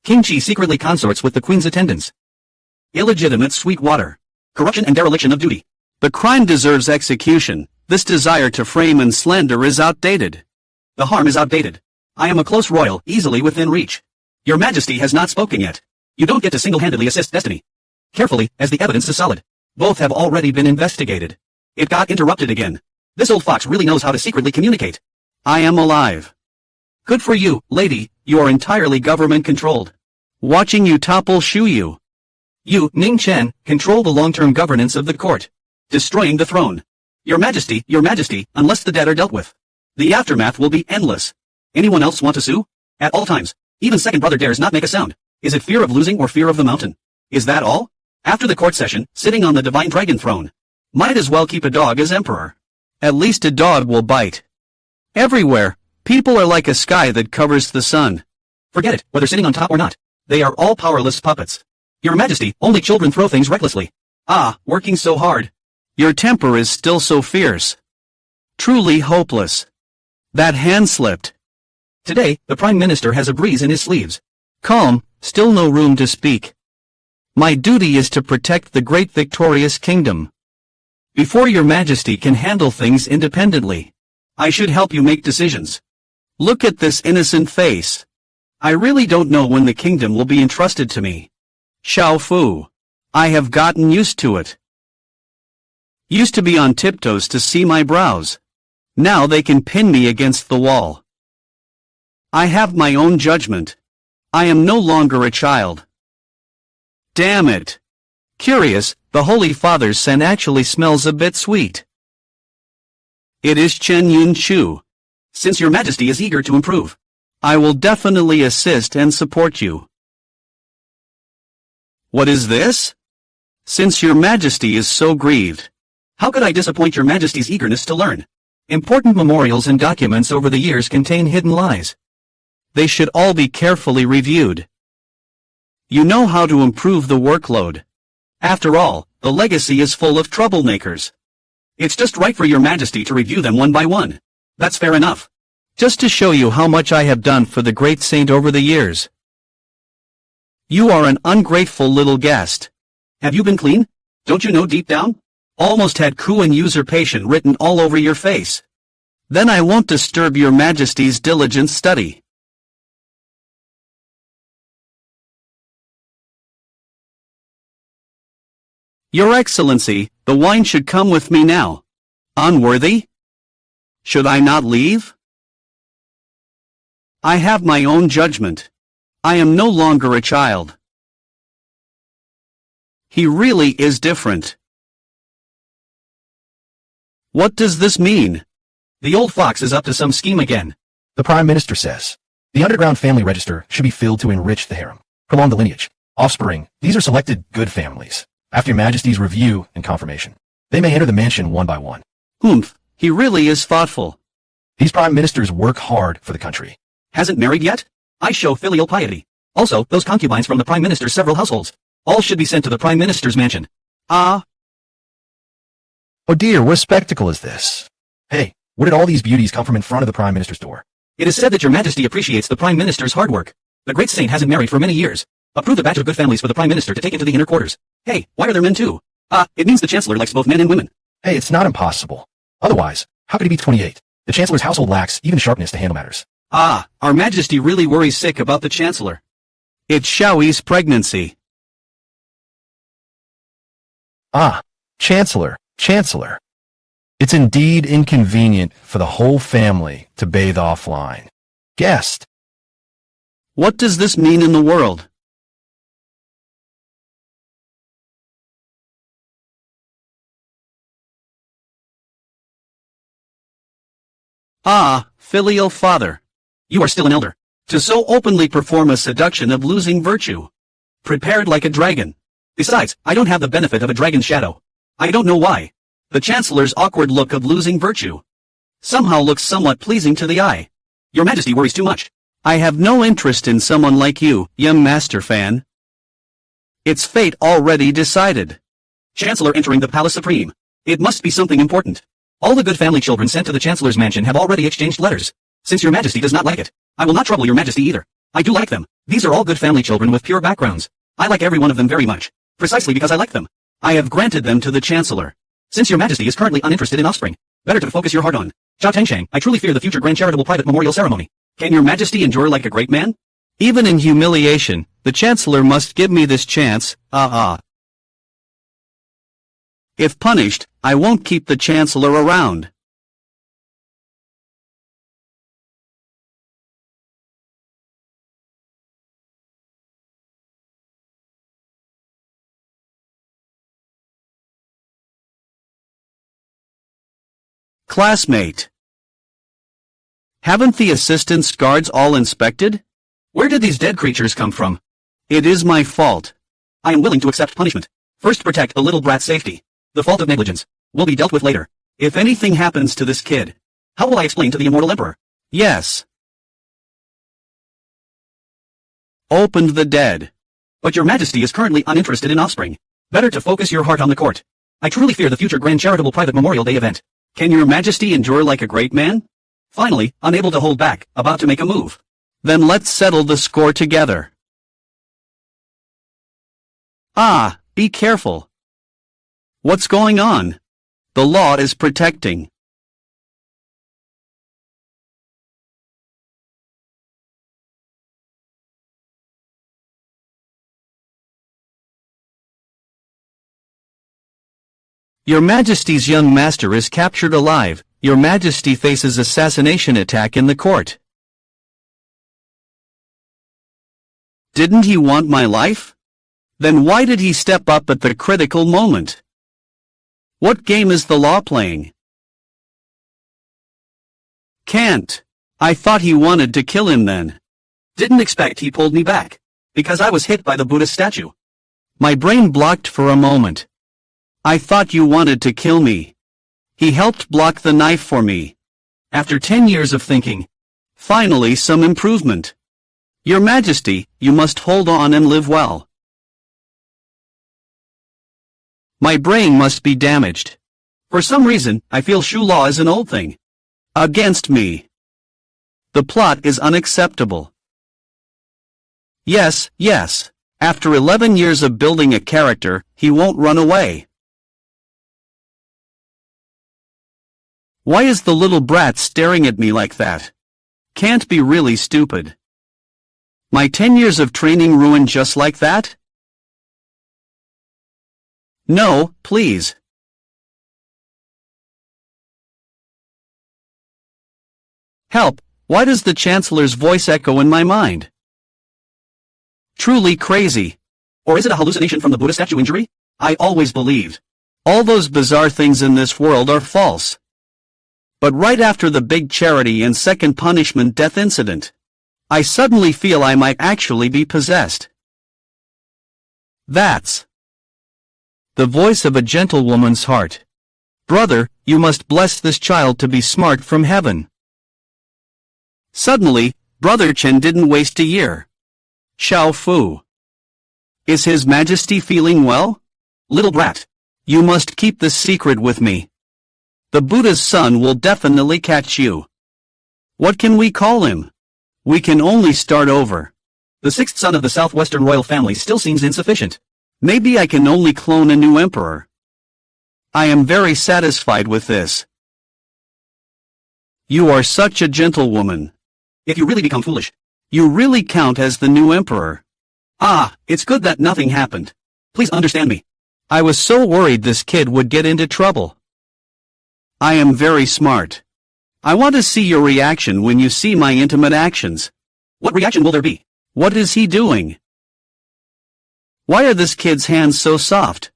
King Chi secretly consorts with the Queen's attendants. Illegitimate sweet water. Corruption and dereliction of duty. The crime deserves execution. This desire to frame and slander is outdated. The harm is outdated. I am a close royal, easily within reach. Your Majesty has not spoken yet. You don't get to single-handedly assist destiny. Carefully, as the evidence is solid. Both have already been investigated. It got interrupted again. This old fox really knows how to secretly communicate. I am alive. Good for you, lady, you are entirely government-controlled. Watching you topple Shu Yu. You, Ning Chen, control the long-term governance of the court. Destroying the throne. Your Majesty, unless the dead are dealt with. The aftermath will be endless. Anyone else want to sue? At all times. Even second brother dares not make a sound. Is it fear of losing or fear of the mountain? Is that all? After the court session, sitting on the divine dragon throne. Might as well keep a dog as emperor. At least a dog will bite. Everywhere, people are like a sky that covers the sun. Forget it, whether sitting on top or not. They are all powerless puppets. Your Majesty, only children throw things recklessly. Ah, working so hard. Your temper is still so fierce. Truly hopeless. That hand slipped. Today, the Prime Minister has a breeze in his sleeves. Calm, still no room to speak. My duty is to protect the great victorious kingdom. Before your Majesty can handle things independently, I should help you make decisions. Look at this innocent face. I really don't know when the kingdom will be entrusted to me. Xiao Fu. I have gotten used to it. Used to be on tiptoes to see my brows. Now they can pin me against the wall. I have my own judgment. I am no longer a child. Damn it. Curious, the Holy Father's scent actually smells a bit sweet. It is Chen Yun Chu. Since your Majesty is eager to improve, I will definitely assist and support you. What is this? Since your Majesty is so grieved, how could I disappoint your Majesty's eagerness to learn? Important memorials and documents over the years contain hidden lies. They should all be carefully reviewed. You know how to improve the workload. After all, the legacy is full of troublemakers. It's just right for your Majesty to review them one by one. That's fair enough. Just to show you how much I have done for the great saint over the years. You are an ungrateful little guest. Have you been clean? Don't you know deep down? Almost had coup and usurpation written all over your face. Then I won't disturb your Majesty's diligent study. Your Excellency, the wine should come with me now. Unworthy? Should I not leave? I have my own judgment. I am no longer a child. He really is different. What does this mean? The old fox is up to some scheme again. The Prime Minister says, the underground family register should be filled to enrich the harem, prolong the lineage, offspring. These are selected good families. After your Majesty's review and confirmation, they may enter the mansion one by one. Humph, he really is thoughtful. These prime ministers work hard for the country. Hasn't married yet? I show filial piety. Also, those concubines from the Prime Minister's several households. All should be sent to the Prime Minister's mansion. Ah. Oh dear, what a spectacle is this? Hey, where did all these beauties come from in front of the Prime Minister's door? It is said that your Majesty appreciates the Prime Minister's hard work. The great saint hasn't married for many years. Approve the batch of good families for the Prime Minister to take into the inner quarters. Hey, why are there men too? It means the Chancellor likes both men and women. Hey, it's not impossible. Otherwise, how could he be 28? The Chancellor's household lacks even sharpness to handle matters. Our Majesty really worries sick about the Chancellor. It's Xiaoyi's pregnancy. Chancellor. It's indeed inconvenient for the whole family to bathe offline. Guest. What does this mean in the world? Filial father. You are still an elder. To so openly perform a seduction of losing virtue. Prepared like a dragon. Besides, I don't have the benefit of a dragon's shadow. I don't know why. The Chancellor's awkward look of losing virtue somehow looks somewhat pleasing to the eye. Your Majesty worries too much. I have no interest in someone like you, young Master Fan. Its fate already decided. Chancellor entering the Palace Supreme. It must be something important. All the good family children sent to the Chancellor's mansion have already exchanged letters. Since your Majesty does not like it, I will not trouble your Majesty either. I do like them. These are all good family children with pure backgrounds. I like every one of them very much. Precisely because I like them. I have granted them to the Chancellor. Since your Majesty is currently uninterested in offspring, better to focus your heart on Zhao Tengshang. I truly fear the future grand charitable private memorial ceremony. Can your Majesty endure like a great man? Even in humiliation, the Chancellor must give me this chance. If punished, I won't keep the Chancellor around. Classmate. Haven't the assistants guards all inspected? Where did these dead creatures come from? It is my fault. I am willing to accept punishment. First protect the little brat's safety. The fault of negligence will be dealt with later. If anything happens to this kid, how will I explain to the immortal emperor? Yes. Opened the dead. But your Majesty is currently uninterested in offspring. Better to focus your heart on the court. I truly fear the future grand charitable private Memorial Day event. Can your Majesty endure like a great man? Finally, unable to hold back, about to make a move. Then let's settle the score together. Be careful. What's going on? The law is protecting. Your Majesty's young master is captured alive. Your Majesty faces assassination attack in the court. Didn't he want my life? Then why did he step up at the critical moment? What game is the law playing? Can't. I thought he wanted to kill him then. Didn't expect he pulled me back. Because I was hit by the Buddhist statue. My brain blocked for a moment. I thought you wanted to kill me. He helped block the knife for me. After 10 years of thinking. Finally some improvement. Your Majesty, you must hold on and live well. My brain must be damaged. For some reason, I feel Shu law is an old thing. Against me. The plot is unacceptable. Yes. After 11 years of building a character, he won't run away. Why is the little brat staring at me like that? Can't be really stupid. My 10 years of training ruined just like that? No, please. Help, why does the Chancellor's voice echo in my mind? Truly crazy. Or is it a hallucination from the Buddha statue injury? I always believed. All those bizarre things in this world are false. But right after the big charity and second punishment death incident, I suddenly feel I might actually be possessed. That's the voice of a gentlewoman's heart. Brother, you must bless this child to be smart from heaven. Suddenly, Brother Chen didn't waste a year. Xiao Fu. Is His Majesty feeling well? Little brat, you must keep this secret with me. The Buddha's son will definitely catch you. What can we call him? We can only start over. The sixth son of the southwestern royal family still seems insufficient. Maybe I can only clone a new emperor. I am very satisfied with this. You are such a gentlewoman. If you really become foolish, you really count as the new emperor. It's good that nothing happened. Please understand me. I was so worried this kid would get into trouble. I am very smart. I want to see your reaction when you see my intimate actions. What reaction will there be? What is he doing? Why are this kid's hands so soft?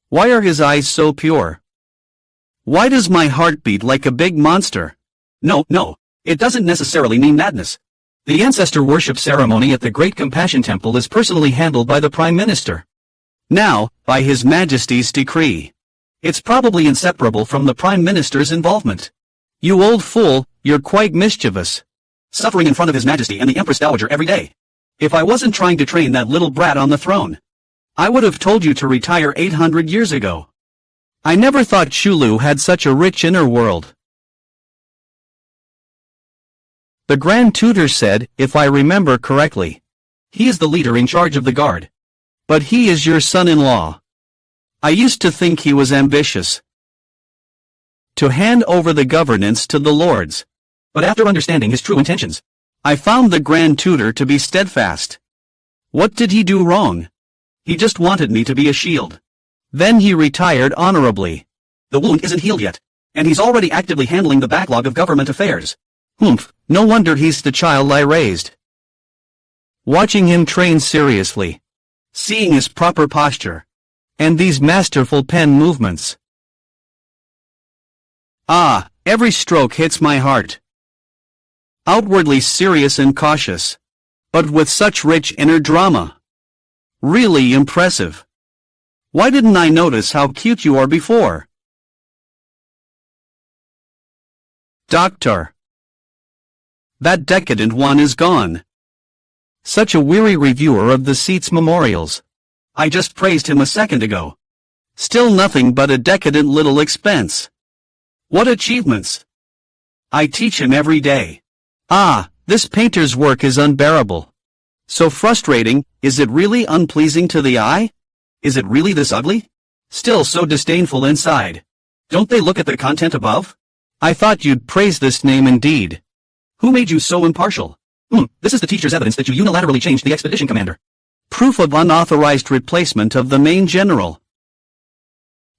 Why are his eyes so pure? Why does my heart beat like a big monster? No, it doesn't necessarily mean madness. The ancestor worship ceremony at the Great Compassion Temple is personally handled by the Prime Minister. Now, by His Majesty's decree. It's probably inseparable from the Prime Minister's involvement. You old fool, you're quite mischievous. Suffering in front of His Majesty and the Empress Dowager every day. If I wasn't trying to train that little brat on the throne, I would have told you to retire 800 years ago. I never thought Shulu had such a rich inner world. The Grand Tutor said, if I remember correctly. He is the leader in charge of the guard. But he is your son-in-law. I used to think he was ambitious to hand over the governance to the lords. But after understanding his true intentions, I found the Grand Tutor to be steadfast. What did he do wrong? He just wanted me to be a shield. Then he retired honorably. The wound isn't healed yet, and he's already actively handling the backlog of government affairs. Humph, no wonder he's the child I raised. Watching him train seriously, seeing his proper posture, and these masterful pen movements. Ah, every stroke hits my heart. Outwardly serious and cautious, but with such rich inner drama. Really impressive. Why didn't I notice how cute you are before? Doctor. That decadent one is gone. Such a weary reviewer of the seat's memorials. I just praised him a second ago. Still nothing but a decadent little expense. What achievements! I teach him every day. Ah, this painter's work is unbearable. So frustrating. Is it really unpleasing to the eye? Is it really this ugly? Still so disdainful inside. Don't they look at the content above? I thought you'd praise this name indeed. Who made you so impartial? This is the teacher's evidence that you unilaterally changed the expedition commander. Proof of unauthorized replacement of the main general.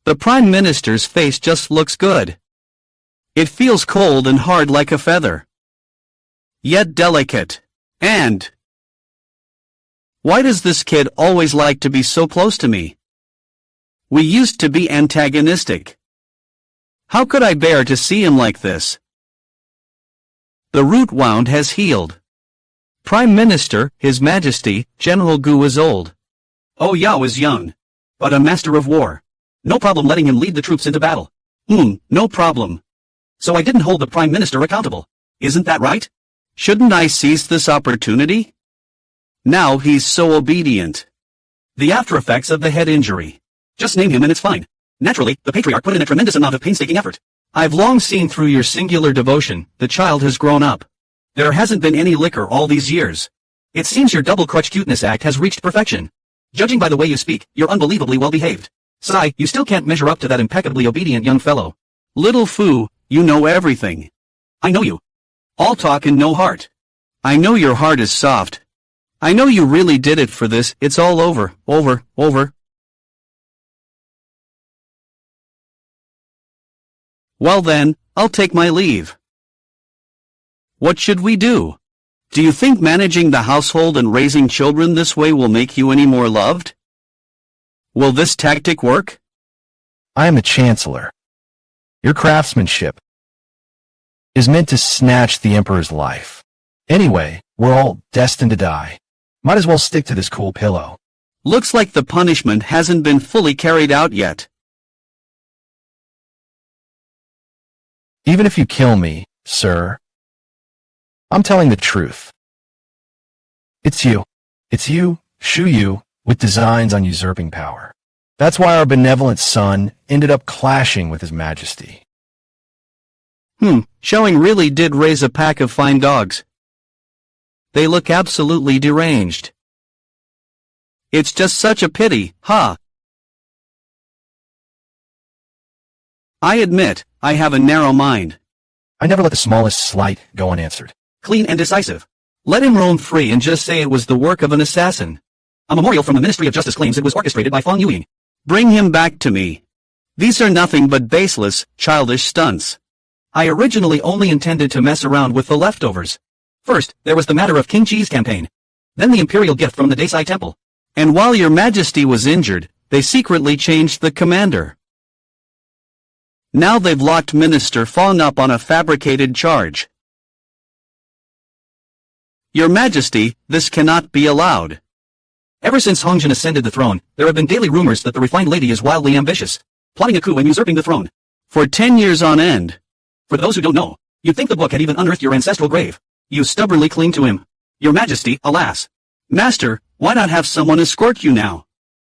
The Prime Minister's face just looks good. It feels cold and hard like a feather. Yet delicate. And why does this kid always like to be so close to me? We used to be antagonistic. How could I bear to see him like this? The root wound has healed. Prime Minister, His Majesty, General Gu is old. Oh Yao is young. But a master of war. No problem letting him lead the troops into battle. No problem. So I didn't hold the Prime Minister accountable. Isn't that right? Shouldn't I seize this opportunity? Now he's so obedient. The after effects of the head injury. Just name him and it's fine. Naturally, the patriarch put in a tremendous amount of painstaking effort. I've long seen through your singular devotion, the child has grown up. There hasn't been any liquor all these years. It seems your double crutch cuteness act has reached perfection. Judging by the way you speak, you're unbelievably well behaved. Sigh, you still can't measure up to that impeccably obedient young fellow. Little Fu, you know everything. I know you. All talk and no heart. I know your heart is soft. I know you really did it for this. It's all over. Over. Well then, I'll take my leave. What should we do? Do you think managing the household and raising children this way will make you any more loved? Will this tactic work? I am the Chancellor. Your craftsmanship is meant to snatch the Emperor's life. Anyway, we're all destined to die. Might as well stick to this cool pillow. Looks like the punishment hasn't been fully carried out yet. Even if you kill me, sir, I'm telling the truth. It's you, Shu Yu, with designs on usurping power. That's why our benevolent son ended up clashing with His Majesty. Showing really did raise a pack of fine dogs. They look absolutely deranged. It's just such a pity, huh? I admit, I have a narrow mind. I never let the smallest slight go unanswered. Clean and decisive. Let him roam free and just say it was the work of an assassin. A memorial from the Ministry of Justice claims it was orchestrated by Fang Yuing. Bring him back to me. These are nothing but baseless, childish stunts. I originally only intended to mess around with the leftovers. First, there was the matter of King Chi's campaign. Then the imperial gift from the Desai Temple. And while your majesty was injured, they secretly changed the commander. Now they've locked Minister Fang up on a fabricated charge. Your Majesty, this cannot be allowed. Ever since Hongjin ascended the throne, there have been daily rumors that the refined lady is wildly ambitious, plotting a coup and usurping the throne. For 10 years on end. For those who don't know, you'd think the book had even unearthed your ancestral grave. You stubbornly cling to him. Your Majesty, alas. Master, why not have someone escort you now?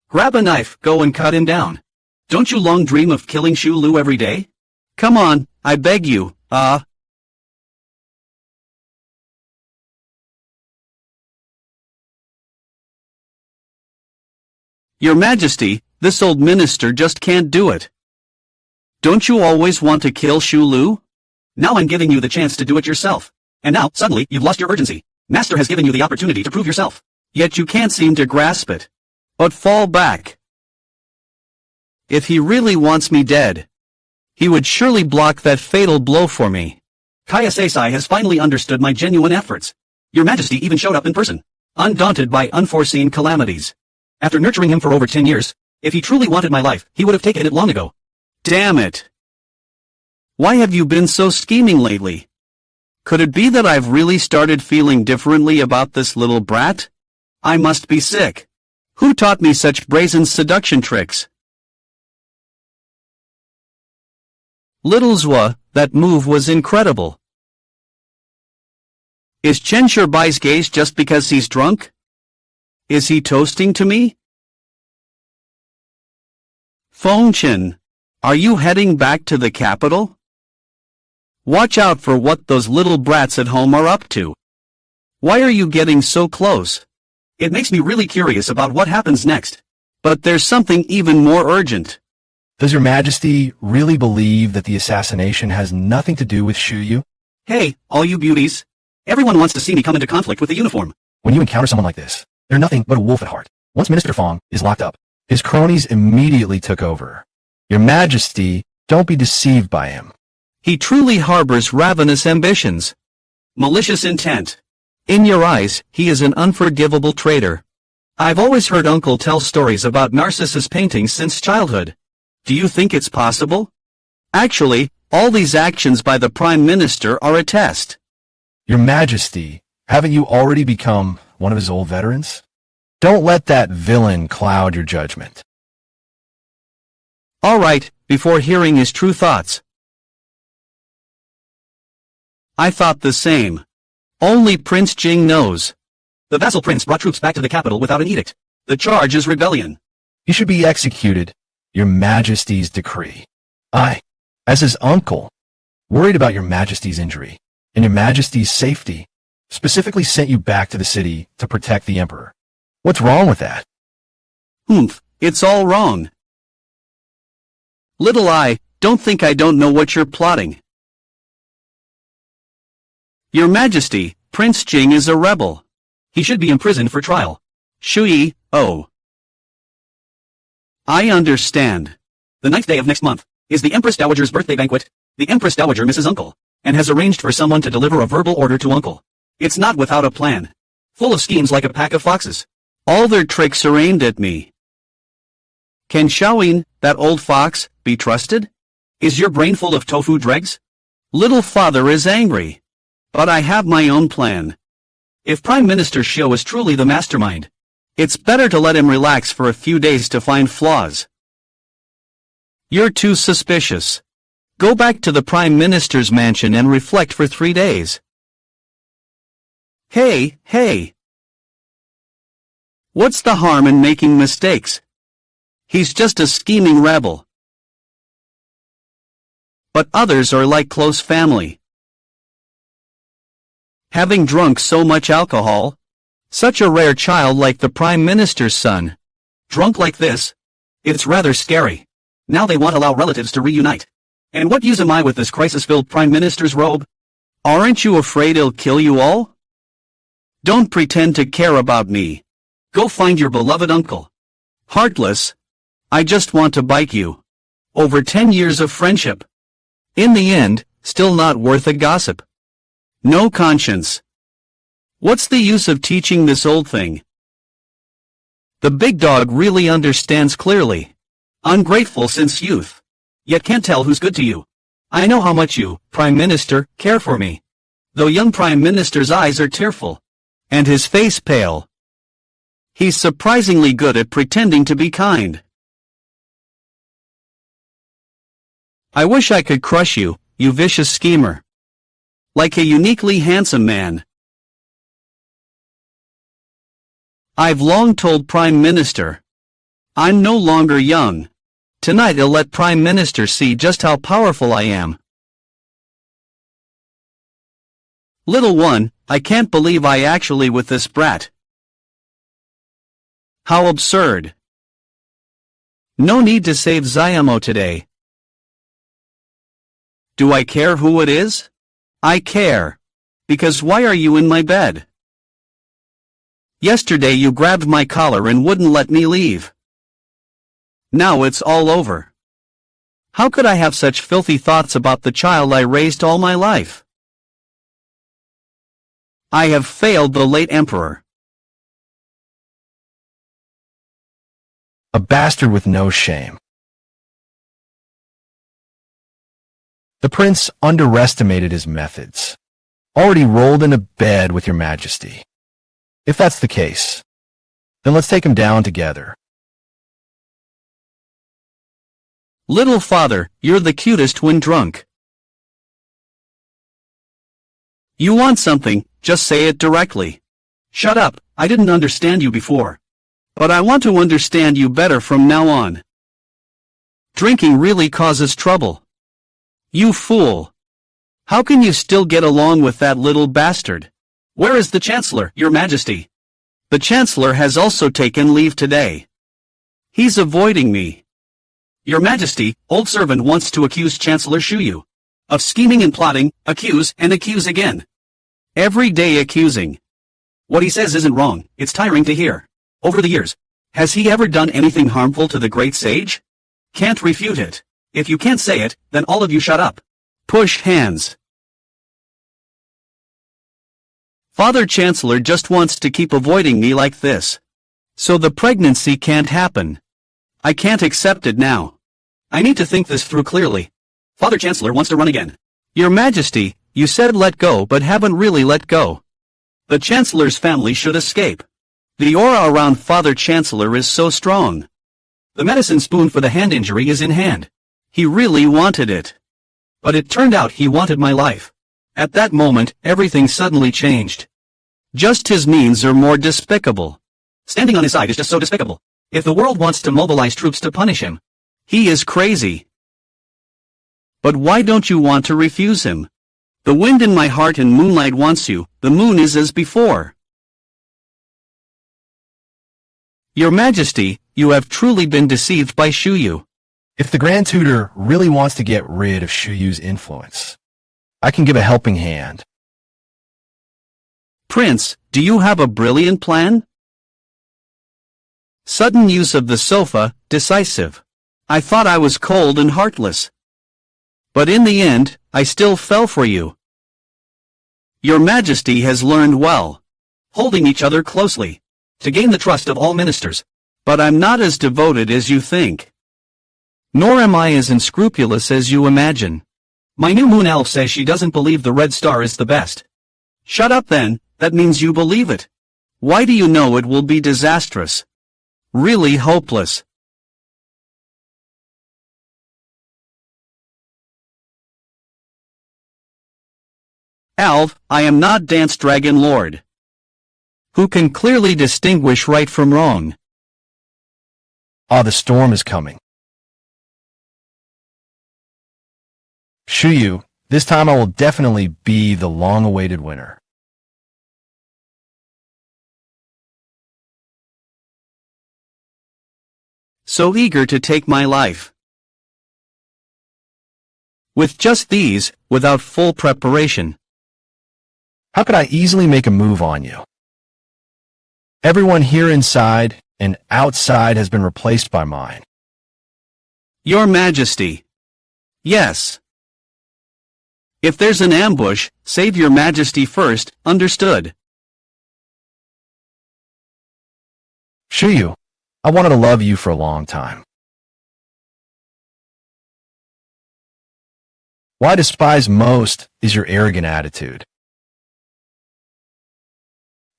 Grab a knife, go and cut him down. Don't you long dream of killing Shu Lu every day? Come on, I beg you, Your Majesty, this old minister just can't do it. Don't you always want to kill Shulu? Now I'm giving you the chance to do it yourself. And now, suddenly, you've lost your urgency. Master has given you the opportunity to prove yourself. Yet you can't seem to grasp it. But fall back. If he really wants me dead, he would surely block that fatal blow for me. Kaya Seisai has finally understood my genuine efforts. Your Majesty even showed up in person, undaunted by unforeseen calamities. After nurturing him for over 10 years, if he truly wanted my life, he would have taken it long ago. Damn it. Why have you been so scheming lately? Could it be that I've really started feeling differently about this little brat? I must be sick. Who taught me such brazen seduction tricks? Little Zwa, that move was incredible. Is Chen Sherbai's gaze just because he's drunk? Is he toasting to me? Feng Chen, are you heading back to the capital? Watch out for what those little brats at home are up to. Why are you getting so close? It makes me really curious about what happens next. But there's something even more urgent. Does your Majesty really believe that the assassination has nothing to do with Shuyu? Hey, all you beauties. Everyone wants to see me come into conflict with the uniform. When you encounter someone like this, they're nothing but a wolf at heart. Once Minister Fong is locked up, his cronies immediately took over. Your Majesty, don't be deceived by him. He truly harbors ravenous ambitions. Malicious intent. In your eyes, he is an unforgivable traitor. I've always heard Uncle tell stories about Narcissus paintings since childhood. Do you think it's possible? Actually, all these actions by the Prime Minister are a test. Your Majesty, haven't you already become one of his old veterans? Don't let that villain cloud your judgment. All right, before hearing his true thoughts. I thought the same. Only Prince Jing knows. The vassal prince brought troops back to the capital without an edict. The charge is rebellion. He should be executed. Your Majesty's decree. I, as his uncle, worried about your Majesty's injury and your Majesty's safety, specifically sent you back to the city to protect the Emperor. What's wrong with that? It's all wrong. Little I, don't think I don't know what you're plotting. Your Majesty, Prince Jing is a rebel. He should be imprisoned for trial. Shui, oh. I understand. The 9th day of next month is the Empress Dowager's birthday banquet. The Empress Dowager misses Uncle, and has arranged for someone to deliver a verbal order to Uncle. It's not without a plan. Full of schemes like a pack of foxes. All their tricks are aimed at me. Can Xiaoyin, that old fox, be trusted? Is your brain full of tofu dregs? Little father is angry. But I have my own plan. If Prime Minister Xiu is truly the mastermind, it's better to let him relax for a few days to find flaws. You're too suspicious. Go back to the Prime Minister's mansion and reflect for 3 days. Hey. What's the harm in making mistakes? He's just a scheming rebel. But others are like close family. Having drunk so much alcohol, such a rare child like the Prime Minister's son. Drunk like this? It's rather scary. Now they won't allow relatives to reunite. And what use am I with this crisis-filled Prime Minister's robe? Aren't you afraid he'll kill you all? Don't pretend to care about me. Go find your beloved uncle. Heartless. I just want to bite you. Over 10 years of friendship. In the end, still not worth a gossip. No conscience. What's the use of teaching this old thing? The big dog really understands clearly. Ungrateful since youth. Yet can't tell who's good to you. I know how much you, Prime Minister, care for me. Though young Prime Minister's eyes are tearful. And his face pale. He's surprisingly good at pretending to be kind. I wish I could crush you, you vicious schemer. Like a uniquely handsome man. I've long told Prime Minister. I'm no longer young. Tonight I'll let Prime Minister see just how powerful I am. Little one, I can't believe I actually with this brat. How absurd. No need to save Zyamo today. Do I care who it is? I care. Because why are you in my bed? Yesterday you grabbed my collar and wouldn't let me leave. Now it's all over. How could I have such filthy thoughts about the child I raised all my life? I have failed the late emperor. A bastard with no shame. The prince underestimated his methods. Already rolled into bed with your majesty. If that's the case, then let's take him down together. Little father, you're the cutest when drunk. You want something, just say it directly. Shut up, I didn't understand you before. But I want to understand you better from now on. Drinking really causes trouble. You fool. How can you still get along with that little bastard? Where is the Chancellor, Your Majesty? The Chancellor has also taken leave today. He's avoiding me. Your Majesty, old servant wants to accuse Chancellor Shuyu of scheming and plotting, accuse and accuse again. Every day accusing. What he says isn't wrong, it's tiring to hear. Over the years, has he ever done anything harmful to the great sage? Can't refute it. If you can't say it, then all of you shut up. Push hands. Father Chancellor just wants to keep avoiding me like this. So the pregnancy can't happen. I can't accept it now. I need to think this through clearly. Father Chancellor wants to run again. Your Majesty, you said let go but haven't really let go. The Chancellor's family should escape. The aura around Father Chancellor is so strong. The medicine spoon for the hand injury is in hand. He really wanted it. But it turned out he wanted my life. At that moment, everything suddenly changed. Just his means are more despicable. Standing on his side is just so despicable. If the world wants to mobilize troops to punish him, he is crazy. But why don't you want to refuse him? The wind in my heart and moonlight wants you, the moon is as before. Your Majesty, you have truly been deceived by Shuyu. If the Grand Tutor really wants to get rid of Shuyu's influence, I can give a helping hand. Prince, do you have a brilliant plan? Sudden use of the sofa, decisive. I thought I was cold and heartless. But in the end, I still fell for you. Your Majesty has learned well. Holding each other closely. To gain the trust of all ministers. But I'm not as devoted as you think. Nor am I as unscrupulous as you imagine. My new moon elf says she doesn't believe the red star is the best. Shut up then, that means you believe it. Why do you know it will be disastrous? Really hopeless. Alv, I am not Dance Dragon Lord. Who can clearly distinguish right from wrong. Ah, the storm is coming. Shuyu, this time I will definitely be the long-awaited winner. So eager to take my life. With just these, without full preparation. How could I easily make a move on you? Everyone here inside and outside has been replaced by mine. Your Majesty. Yes. If there's an ambush, save your Majesty first, understood? Shuyu, I wanted to love you for a long time. What I despise most is your arrogant attitude.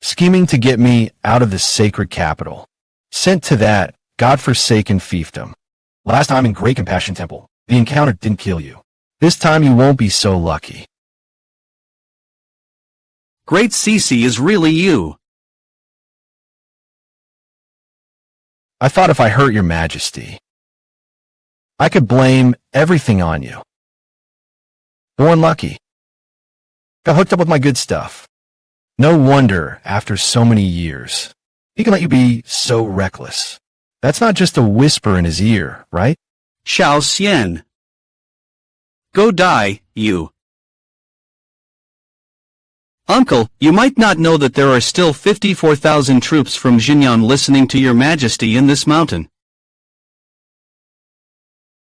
Scheming to get me out of the sacred capital. Sent to that godforsaken fiefdom. Last time in Great Compassion Temple, the encounter didn't kill you. This time you won't be so lucky. Great Cece is really you. I thought if I hurt your Majesty, I could blame everything on you. Born lucky. Got hooked up with my good stuff. No wonder, after so many years, he can let you be so reckless. That's not just a whisper in his ear, right? Xiao Xian. Go die, you. Uncle, you might not know that there are still 54,000 troops from Xinyan listening to your majesty in this mountain.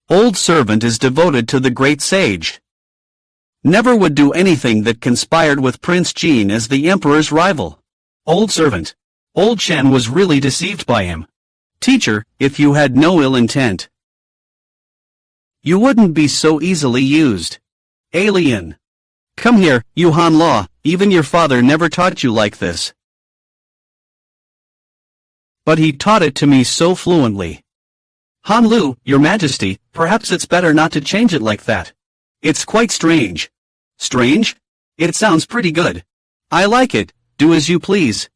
Old servant is devoted to the great sage. Never would do anything that conspired with Prince Jin as the emperor's rival. Old servant. Old Chen was really deceived by him. Teacher, if you had no ill intent, you wouldn't be so easily used. Alien. Come here, you Han Law, even your father never taught you like this. But he taught it to me so fluently. Han Lu, your majesty, perhaps it's better not to change it like that. It's quite strange. Strange? It sounds pretty good. I like it, do as you please.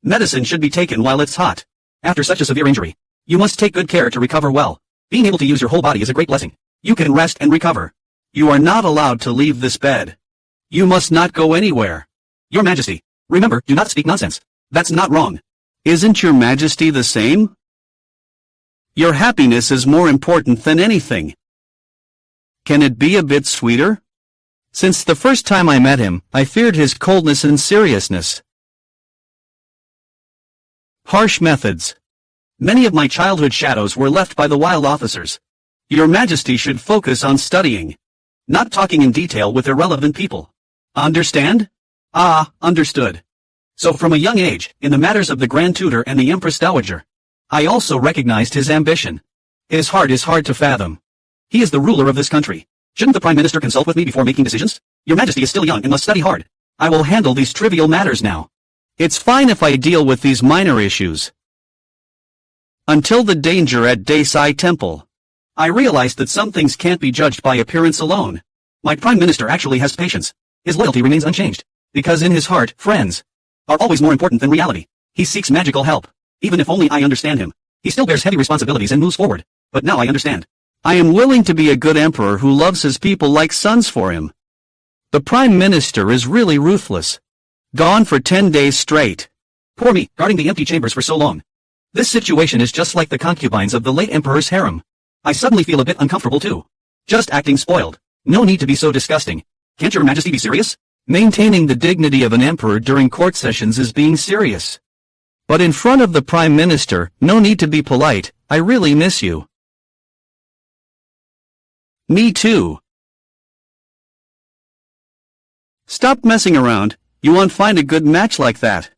Medicine should be taken while it's hot. After such a severe injury, you must take good care to recover well. Being able to use your whole body is a great blessing. You can rest and recover. You are not allowed to leave this bed. You must not go anywhere. Your Majesty, remember, do not speak nonsense. That's not wrong. Isn't your Majesty the same? Your happiness is more important than anything. Can it be a bit sweeter? Since the first time I met him, I feared his coldness and seriousness. Harsh methods. Many of my childhood shadows were left by the wild officers. Your Majesty should focus on studying, not talking in detail with irrelevant people. Understand? Ah, understood. So from a young age, in the matters of the Grand Tutor and the Empress Dowager, I also recognized his ambition. His heart is hard to fathom. He is the ruler of this country. Shouldn't the Prime Minister consult with me before making decisions? Your Majesty is still young and must study hard. I will handle these trivial matters now. It's fine if I deal with these minor issues. Until the danger at Desai Temple, I realized that some things can't be judged by appearance alone. My Prime Minister actually has patience. His loyalty remains unchanged, because in his heart, friends are always more important than reality. He seeks magical help. Even if only I understand him. He still bears heavy responsibilities and moves forward. But now I understand. I am willing to be a good emperor who loves his people like sons for him. The Prime Minister is really ruthless. Gone for 10 days straight. Poor me, guarding the empty chambers for so long. This situation is just like the concubines of the late emperor's harem. I suddenly feel a bit uncomfortable too. Just acting spoiled. No need to be so disgusting. Can't your Majesty be serious? Maintaining the dignity of an emperor during court sessions is being serious. But in front of the Prime Minister, no need to be polite. I really miss you. Me too. Stop messing around. You won't find a good match like that.